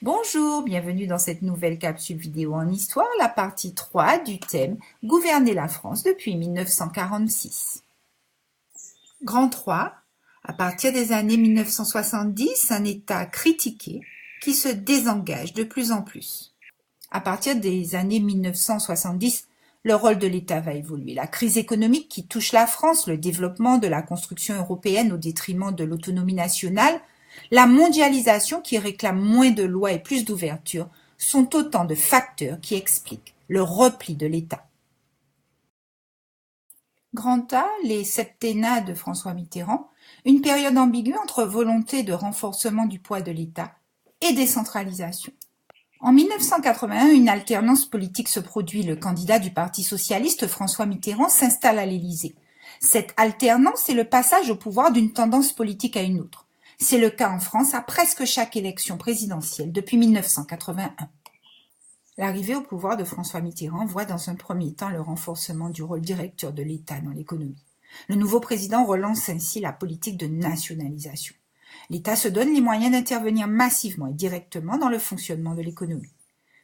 Bonjour, bienvenue dans cette nouvelle capsule vidéo en histoire, la partie 3 du thème « Gouverner la France depuis 1946 ». Grand 3, à partir des années 1970, un État critiqué qui se désengage de plus en plus. À partir des années 1970, le rôle de l'État va évoluer. La crise économique qui touche la France, le développement de la construction européenne au détriment de l'autonomie nationale, la mondialisation qui réclame moins de lois et plus d'ouverture sont autant de facteurs qui expliquent le repli de l'État. Grand A, les septennats de François Mitterrand, une période ambiguë entre volonté de renforcement du poids de l'État et décentralisation. En 1981, une alternance politique se produit. Le candidat du Parti socialiste, François Mitterrand, s'installe à l'Élysée. Cette alternance est le passage au pouvoir d'une tendance politique à une autre. C'est le cas en France à presque chaque élection présidentielle depuis 1981. L'arrivée au pouvoir de François Mitterrand voit dans un premier temps le renforcement du rôle directeur de l'État dans l'économie. Le nouveau président relance ainsi la politique de nationalisation. L'État se donne les moyens d'intervenir massivement et directement dans le fonctionnement de l'économie.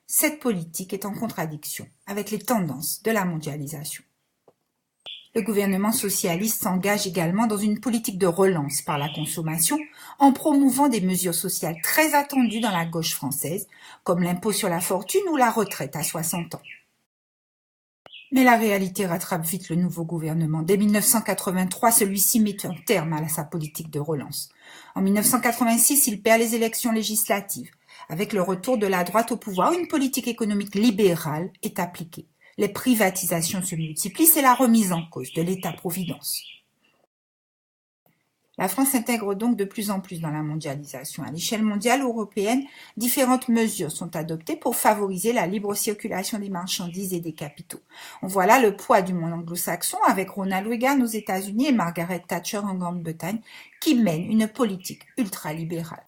Cette politique est en contradiction avec les tendances de la mondialisation. Le gouvernement socialiste s'engage également dans une politique de relance par la consommation en promouvant des mesures sociales très attendues dans la gauche française, comme l'impôt sur la fortune ou la retraite à 60 ans. Mais la réalité rattrape vite le nouveau gouvernement. Dès 1983, celui-ci met un terme à sa politique de relance. En 1986, il perd les élections législatives. Avec le retour de la droite au pouvoir, une politique économique libérale est appliquée. Les privatisations se multiplient, c'est la remise en cause de l'État-providence. La France s'intègre donc de plus en plus dans la mondialisation. À l'échelle mondiale européenne, différentes mesures sont adoptées pour favoriser la libre circulation des marchandises et des capitaux. On voit là le poids du monde anglo-saxon avec Ronald Reagan aux États-Unis et Margaret Thatcher en Grande-Bretagne qui mènent une politique ultralibérale.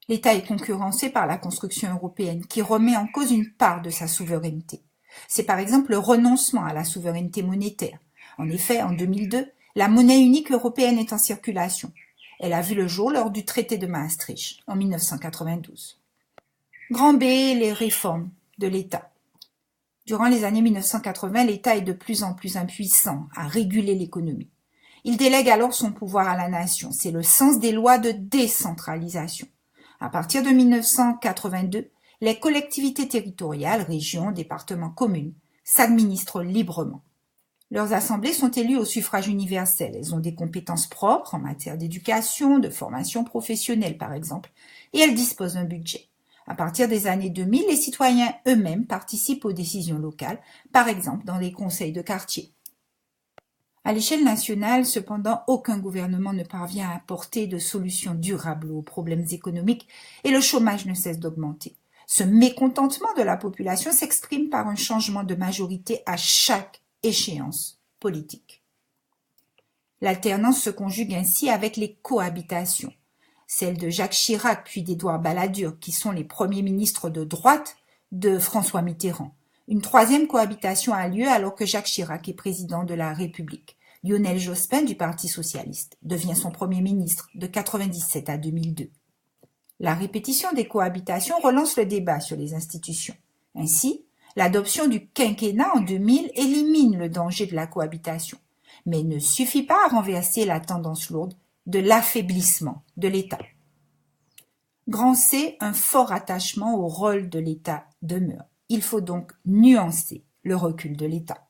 L'État est concurrencé par la construction européenne qui remet en cause une part de sa souveraineté. C'est par exemple le renoncement à la souveraineté monétaire. En effet, en 2002, la monnaie unique européenne est en circulation. Elle a vu le jour lors du traité de Maastricht en 1992. Grand B, les réformes de l'État. Durant les années 1980, l'État est de plus en plus impuissant à réguler l'économie. Il délègue alors son pouvoir à la nation. C'est le sens des lois de décentralisation. À partir de 1982, les collectivités territoriales, régions, départements, communes, s'administrent librement. Leurs assemblées sont élues au suffrage universel. Elles ont des compétences propres en matière d'éducation, de formation professionnelle par exemple, et elles disposent d'un budget. À partir des années 2000, les citoyens eux-mêmes participent aux décisions locales, par exemple dans les conseils de quartier. À l'échelle nationale, cependant, aucun gouvernement ne parvient à apporter de solutions durables aux problèmes économiques et le chômage ne cesse d'augmenter. Ce mécontentement de la population s'exprime par un changement de majorité à chaque échéance politique. L'alternance se conjugue ainsi avec les cohabitations, celles de Jacques Chirac puis d'Édouard Balladur, qui sont les premiers ministres de droite de François Mitterrand. Une troisième cohabitation a lieu alors que Jacques Chirac est président de la République. Lionel Jospin du Parti socialiste devient son premier ministre de 1997 à 2002. La répétition des cohabitations relance le débat sur les institutions. Ainsi, l'adoption du quinquennat en 2000 élimine le danger de la cohabitation, mais ne suffit pas à renverser la tendance lourde de l'affaiblissement de l'État. Grand C, un fort attachement au rôle de l'État demeure. Il faut donc nuancer le recul de l'État.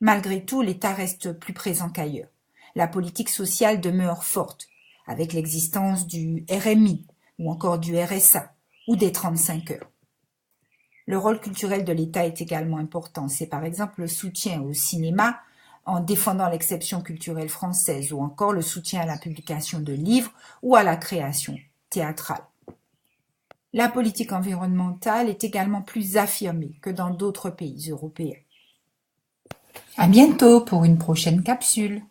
Malgré tout, l'État reste plus présent qu'ailleurs. La politique sociale demeure forte, avec l'existence du RMI ou encore du RSA ou des 35 heures. Le rôle culturel de l'État est également important. C'est par exemple le soutien au cinéma en défendant l'exception culturelle française ou encore le soutien à la publication de livres ou à la création théâtrale. La politique environnementale est également plus affirmée que dans d'autres pays européens. À bientôt pour une prochaine capsule.